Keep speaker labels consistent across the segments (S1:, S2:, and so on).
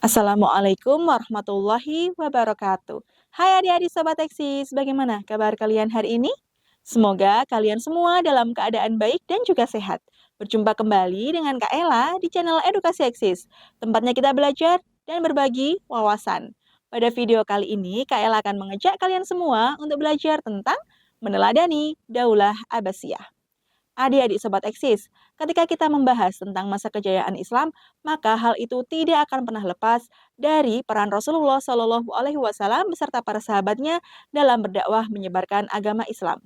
S1: Assalamualaikum warahmatullahi wabarakatuh. Hai adik-adik Sobat Eksis, bagaimana kabar kalian hari ini? Semoga kalian semua dalam keadaan baik dan juga sehat. Berjumpa kembali dengan Kak Ella di channel Edukasi Eksis, tempatnya kita belajar dan berbagi wawasan. Pada video kali ini, Kak Ella akan mengajak kalian semua untuk belajar tentang meneladani Daulah Abbasiyah. Adik-adik Sobat Eksis, ketika kita membahas tentang masa kejayaan Islam, maka hal itu tidak akan pernah lepas dari peran Rasulullah Shallallahu Alaihi Wasallam beserta para sahabatnya dalam berdakwah menyebarkan agama Islam.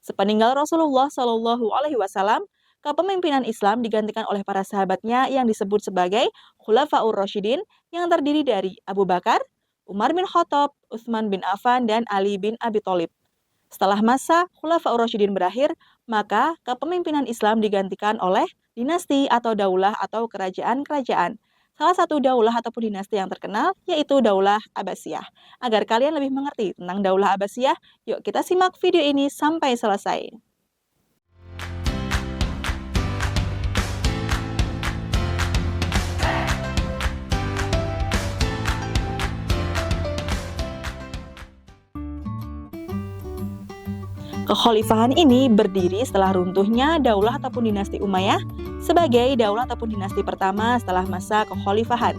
S1: Sepeninggal Rasulullah Shallallahu Alaihi Wasallam, kepemimpinan Islam digantikan oleh para sahabatnya yang disebut sebagai Khulafaur Rasyidin yang terdiri dari Abu Bakar, Umar bin Khattab, Utsman bin Affan, dan Ali bin Abi Thalib. Setelah masa Khulafaur Rasyidin berakhir, maka kepemimpinan Islam digantikan oleh dinasti atau daulah atau kerajaan-kerajaan. Salah satu daulah ataupun dinasti yang terkenal yaitu Daulah Abbasiyah. Agar kalian lebih mengerti tentang Daulah Abbasiyah, yuk kita simak video ini sampai selesai. Kekhalifahan ini berdiri setelah runtuhnya daulah ataupun dinasti Umayyah sebagai daulah ataupun dinasti pertama setelah masa kekhalifahan.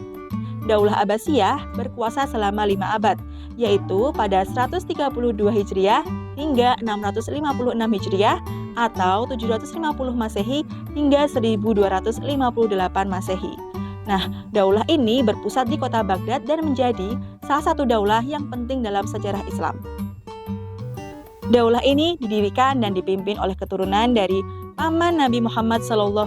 S1: Daulah Abbasiyah berkuasa selama 5 abad, yaitu pada 132 Hijriah hingga 656 Hijriah atau 750 Masehi hingga 1258 Masehi. Nah, daulah ini berpusat di kota Baghdad dan menjadi salah satu daulah yang penting dalam sejarah Islam. Daulah ini didirikan dan dipimpin oleh keturunan dari paman Nabi Muhammad SAW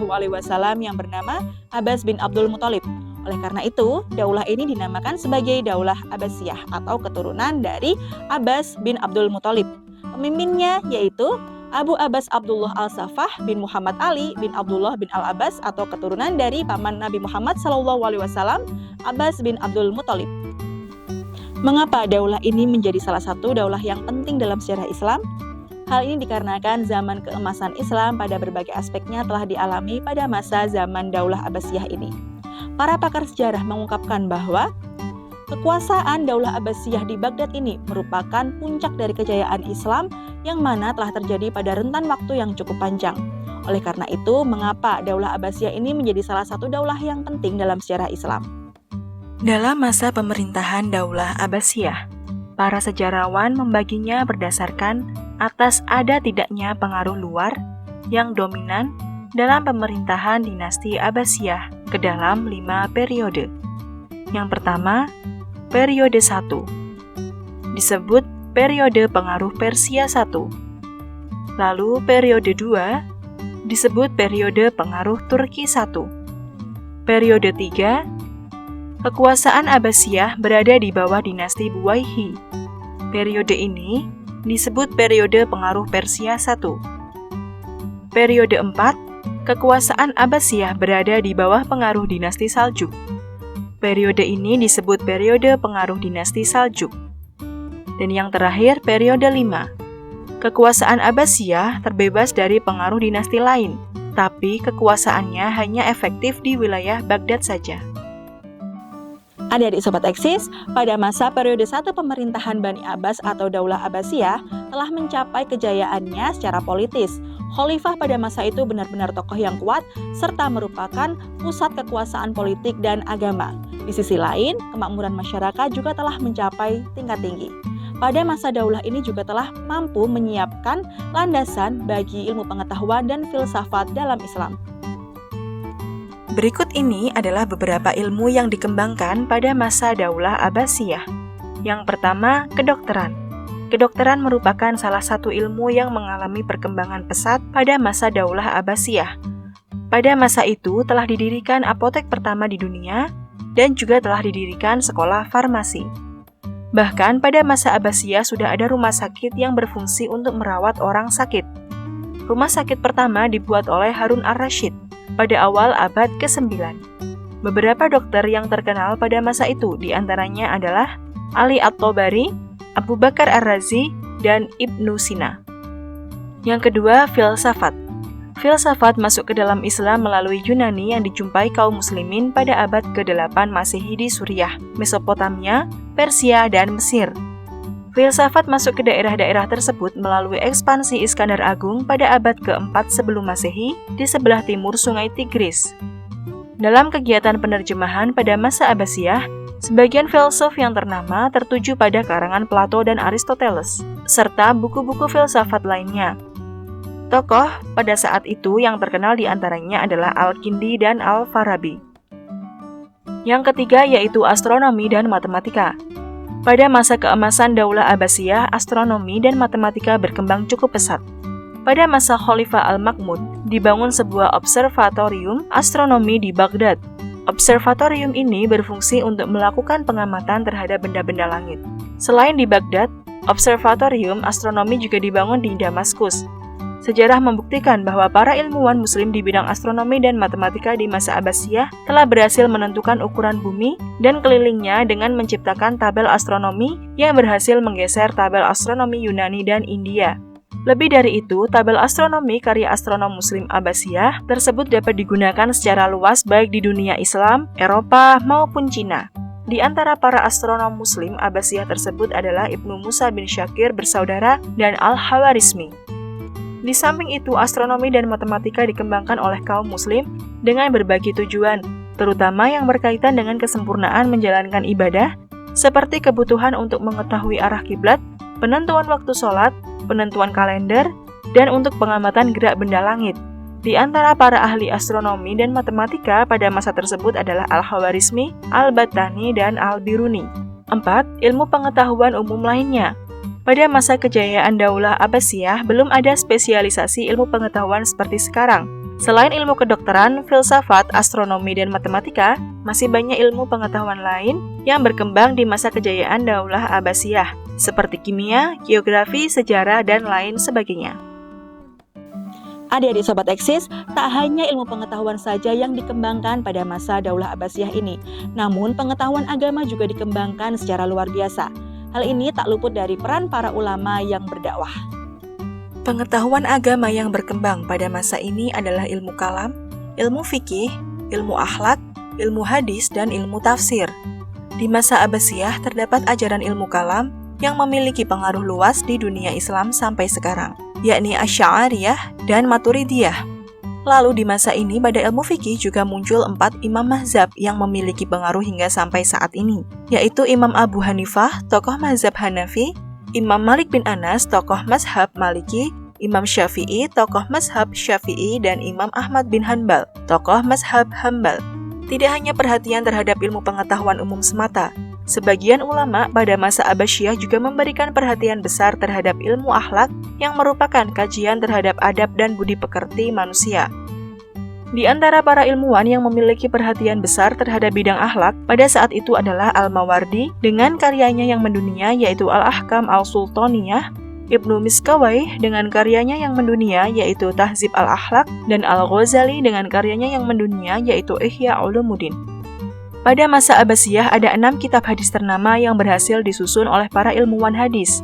S1: yang bernama Abbas bin Abdul Muthalib. Oleh karena itu, daulah ini dinamakan sebagai Daulah Abbasiyah atau keturunan dari Abbas bin Abdul Muthalib. Pemimpinnya yaitu Abu Abbas Abdullah Al-Safah bin Muhammad Ali bin Abdullah bin Al-Abbas atau keturunan dari paman Nabi Muhammad SAW, Abbas bin Abdul Muthalib. Mengapa daulah ini menjadi salah satu daulah yang penting dalam sejarah Islam? Hal ini dikarenakan zaman keemasan Islam pada berbagai aspeknya telah dialami pada masa zaman Daulah Abbasiyah ini. Para pakar sejarah mengungkapkan bahwa kekuasaan Daulah Abbasiyah di Baghdad ini merupakan puncak dari kejayaan Islam yang mana telah terjadi pada rentan waktu yang cukup panjang. Oleh karena itu, mengapa Daulah Abbasiyah ini menjadi salah satu daulah yang penting dalam sejarah Islam?
S2: Dalam masa pemerintahan Daulah Abbasiyah, para sejarawan membaginya berdasarkan atas ada tidaknya pengaruh luar yang dominan dalam pemerintahan dinasti Abbasiyah ke dalam 5 periode. Yang pertama, periode 1, disebut periode pengaruh Persia I. Lalu periode 2, disebut periode pengaruh Turki I. Periode 3, kekuasaan Abbasiyah berada di bawah dinasti Buwayhi. Periode ini disebut periode pengaruh Persia I. Periode 4, kekuasaan Abbasiyah berada di bawah pengaruh dinasti Saljuk. Periode ini disebut periode pengaruh dinasti Saljuk. Dan yang terakhir, periode 5. Kekuasaan Abbasiyah terbebas dari pengaruh dinasti lain, tapi kekuasaannya hanya efektif di wilayah Baghdad saja.
S1: Adik-adik Sobat Eksis, pada masa periode 1 pemerintahan Bani Abbas atau Daulah Abbasiyah telah mencapai kejayaannya secara politis. Khalifah pada masa itu benar-benar tokoh yang kuat serta merupakan pusat kekuasaan politik dan agama. Di sisi lain, kemakmuran masyarakat juga telah mencapai tingkat tinggi. Pada masa daulah ini juga telah mampu menyiapkan landasan bagi ilmu pengetahuan dan filsafat dalam Islam.
S2: Berikut ini adalah beberapa ilmu yang dikembangkan pada masa Daulah Abbasiyah. Yang pertama, kedokteran. Kedokteran merupakan salah satu ilmu yang mengalami perkembangan pesat pada masa Daulah Abbasiyah. Pada masa itu telah didirikan apotek pertama di dunia dan juga telah didirikan sekolah farmasi. Bahkan pada masa Abbasiyah sudah ada rumah sakit yang berfungsi untuk merawat orang sakit. Rumah sakit pertama dibuat oleh Harun ar-Rasyid pada awal abad ke-9. Beberapa dokter yang terkenal pada masa itu diantaranya adalah Ali At-Tabari, Abu Bakar Ar-Razi, dan Ibnu Sina. Yang kedua, filsafat. Filsafat masuk ke dalam Islam melalui Yunani yang dijumpai kaum muslimin pada abad ke-8 Masehi di Suriah, Mesopotamia, Persia, dan Mesir. Filsafat masuk ke daerah-daerah tersebut melalui ekspansi Iskandar Agung pada abad ke-4 sebelum Masehi di sebelah timur Sungai Tigris. Dalam kegiatan penerjemahan pada masa Abbasiyah, sebagian filsuf yang ternama tertuju pada karangan Plato dan Aristoteles, serta buku-buku filsafat lainnya. Tokoh pada saat itu yang terkenal diantaranya adalah Al-Kindi dan Al-Farabi. Yang ketiga yaitu astronomi dan matematika. Pada masa keemasan Daulah Abbasiyah, astronomi dan matematika berkembang cukup pesat. Pada masa Khalifah Al-Ma'mun, dibangun sebuah observatorium astronomi di Baghdad. Observatorium ini berfungsi untuk melakukan pengamatan terhadap benda-benda langit. Selain di Baghdad, observatorium astronomi juga dibangun di Damaskus. Sejarah membuktikan bahwa para ilmuwan muslim di bidang astronomi dan matematika di masa Abbasiyah telah berhasil menentukan ukuran bumi dan kelilingnya dengan menciptakan tabel astronomi yang berhasil menggeser tabel astronomi Yunani dan India. Lebih dari itu, tabel astronomi karya astronom muslim Abbasiyah tersebut dapat digunakan secara luas baik di dunia Islam, Eropa, maupun Cina. Di antara para astronom muslim Abbasiyah tersebut adalah Ibnu Musa bin Syakir bersaudara dan Al-Khawarizmi. Di samping itu, astronomi dan matematika dikembangkan oleh kaum muslim dengan berbagai tujuan, terutama yang berkaitan dengan kesempurnaan menjalankan ibadah, seperti kebutuhan untuk mengetahui arah kiblat, penentuan waktu sholat, penentuan kalender, dan untuk pengamatan gerak benda langit. Di antara para ahli astronomi dan matematika pada masa tersebut adalah Al-Khawarizmi, Al-Battani, dan Al-Biruni. 4. Ilmu pengetahuan umum lainnya. Pada masa kejayaan Daulah Abbasiyah, belum ada spesialisasi ilmu pengetahuan seperti sekarang. Selain ilmu kedokteran, filsafat, astronomi, dan matematika, masih banyak ilmu pengetahuan lain yang berkembang di masa kejayaan Daulah Abbasiyah, seperti kimia, geografi, sejarah, dan lain sebagainya.
S1: Adik-adik Sobat Eksis, tak hanya ilmu pengetahuan saja yang dikembangkan pada masa Daulah Abbasiyah ini, namun pengetahuan agama juga dikembangkan secara luar biasa. Hal ini tak luput dari peran para ulama yang berdakwah.
S2: Pengetahuan agama yang berkembang pada masa ini adalah ilmu kalam, ilmu fikih, ilmu akhlak, ilmu hadis, dan ilmu tafsir. Di masa Abbasiyah terdapat ajaran ilmu kalam yang memiliki pengaruh luas di dunia Islam sampai sekarang, yakni Asy'ariyah dan Maturidiyah. Lalu di masa ini pada ilmu fikih juga muncul 4 imam mazhab yang memiliki pengaruh hingga sampai saat ini, yaitu Imam Abu Hanifah, tokoh mazhab Hanafi, Imam Malik bin Anas, tokoh mazhab Maliki, Imam Syafi'i, tokoh mazhab Syafi'i, dan Imam Ahmad bin Hanbal, tokoh mazhab Hambal. Tidak hanya perhatian terhadap ilmu pengetahuan umum semata, sebagian ulama pada masa Abbasiyah juga memberikan perhatian besar terhadap ilmu akhlak yang merupakan kajian terhadap adab dan budi pekerti manusia. Di antara para ilmuwan yang memiliki perhatian besar terhadap bidang akhlak pada saat itu adalah Al-Mawardi dengan karyanya yang mendunia yaitu Al-Ahkam Al-Sultaniyah, Ibnu Miskawayh dengan karyanya yang mendunia yaitu Tahzib Al-Akhlaq, dan Al-Ghazali dengan karyanya yang mendunia yaitu Ihya Ulumuddin. Pada masa Abbasiyah ada 6 kitab hadis ternama yang berhasil disusun oleh para ilmuwan hadis.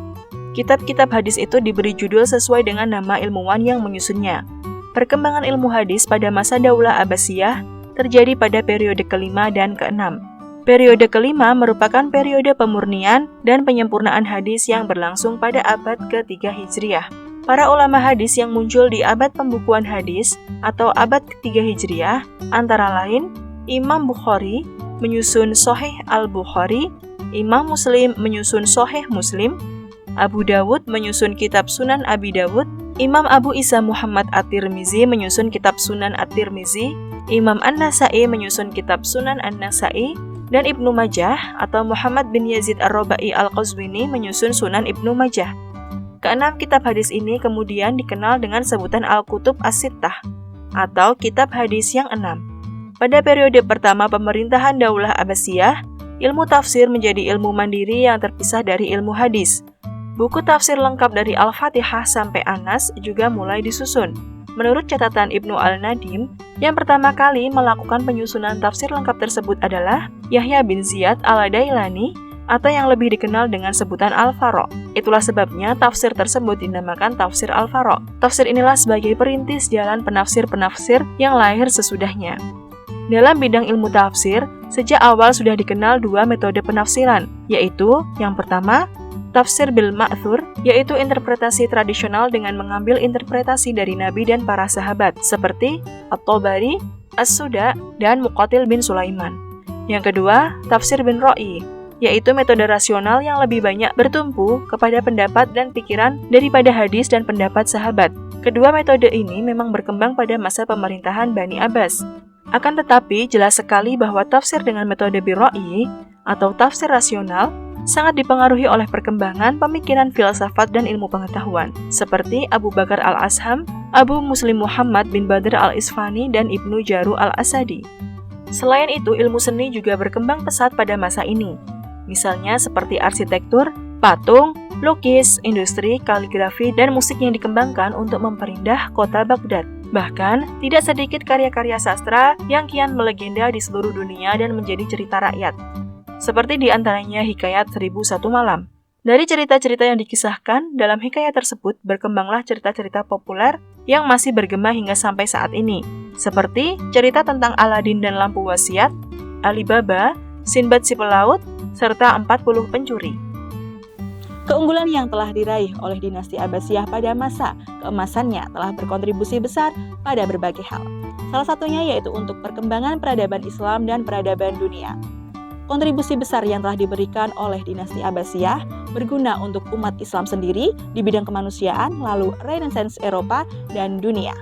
S2: Kitab-kitab hadis itu diberi judul sesuai dengan nama ilmuwan yang menyusunnya. Perkembangan ilmu hadis pada masa Daulah Abbasiyah terjadi pada periode kelima dan keenam. Periode kelima merupakan periode pemurnian dan penyempurnaan hadis yang berlangsung pada abad ke-3 Hijriah. Para ulama hadis yang muncul di abad pembukuan hadis atau abad ke-3 Hijriah antara lain Imam Bukhari menyusun Sahih Al-Bukhari, Imam Muslim menyusun Sahih Muslim, Abu Dawud menyusun kitab Sunan Abi Dawud, Imam Abu Isa Muhammad At-Tirmizi menyusun kitab Sunan At-Tirmizi, Imam An-Nasai menyusun kitab Sunan An-Nasai, dan Ibnu Majah atau Muhammad bin Yazid Ar-Rabai Al-Qazwini menyusun Sunan Ibnu Majah. Keenam kitab hadis ini kemudian dikenal dengan sebutan Al-Kutub As-Sittah atau kitab hadis yang 6. Pada periode pertama pemerintahan Daulah Abbasiyah, ilmu tafsir menjadi ilmu mandiri yang terpisah dari ilmu hadis. Buku tafsir lengkap dari Al-Fatihah sampai Anas juga mulai disusun. Menurut catatan Ibnu Al-Nadim, yang pertama kali melakukan penyusunan tafsir lengkap tersebut adalah Yahya bin Ziyad Al-Dailani atau yang lebih dikenal dengan sebutan Al-Faro. Itulah sebabnya tafsir tersebut dinamakan tafsir Al-Faro. Tafsir inilah sebagai perintis jalan penafsir-penafsir yang lahir sesudahnya. Dalam bidang ilmu tafsir, sejak awal sudah dikenal dua metode penafsiran, yaitu yang pertama, tafsir bil ma'thur, yaitu interpretasi tradisional dengan mengambil interpretasi dari Nabi dan para sahabat, seperti At-Tabari, As-Suda, dan Muqatil bin Sulaiman. Yang kedua, tafsir bin Ra'i, yaitu metode rasional yang lebih banyak bertumpu kepada pendapat dan pikiran daripada hadis dan pendapat sahabat. Kedua metode ini memang berkembang pada masa pemerintahan Bani Abbas. Akan tetapi, jelas sekali bahwa tafsir dengan metode bin Ra'i atau tafsir rasional sangat dipengaruhi oleh perkembangan pemikiran filsafat dan ilmu pengetahuan, seperti Abu Bakar al-Asham, Abu Muslim Muhammad bin Badr al-Isfani, dan Ibnu Jaru al-Asadi. Selain itu, ilmu seni juga berkembang pesat pada masa ini. Misalnya seperti arsitektur, patung, lukis, industri, kaligrafi, dan musik yang dikembangkan untuk memperindah kota Baghdad. Bahkan, tidak sedikit karya-karya sastra yang kian melegenda di seluruh dunia dan menjadi cerita rakyat. Seperti di antaranya Hikayat 1001 Malam. Dari cerita-cerita yang dikisahkan, dalam hikayat tersebut berkembanglah cerita-cerita populer yang masih bergema hingga sampai saat ini. Seperti cerita tentang Aladin dan Lampu Wasiat, Alibaba, Sinbad si Pelaut, serta 40 pencuri.
S1: Keunggulan yang telah diraih oleh dinasti Abbasiyah pada masa keemasannya telah berkontribusi besar pada berbagai hal. Salah satunya yaitu untuk perkembangan peradaban Islam dan peradaban dunia. Kontribusi besar yang telah diberikan oleh dinasti Abbasiyah berguna untuk umat Islam sendiri di bidang kemanusiaan, lalu Renaissance Eropa dan dunia.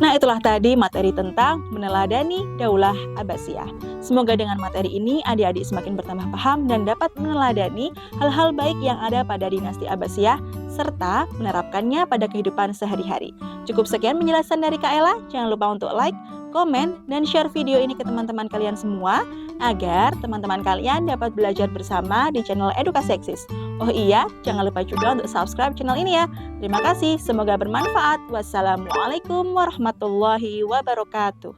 S1: Nah, itulah tadi materi tentang meneladani Daulah Abbasiyah. Semoga dengan materi ini adik-adik semakin bertambah paham dan dapat meneladani hal-hal baik yang ada pada dinasti Abbasiyah serta menerapkannya pada kehidupan sehari-hari. Cukup sekian penjelasan dari Kak Ella. Jangan lupa untuk like, komen, dan share video ini ke teman-teman kalian semua agar teman-teman kalian dapat belajar bersama di channel Edukasi Eksis. Oh iya, jangan lupa juga untuk subscribe channel ini ya. Terima kasih, semoga bermanfaat. Wassalamualaikum warahmatullahi wabarakatuh.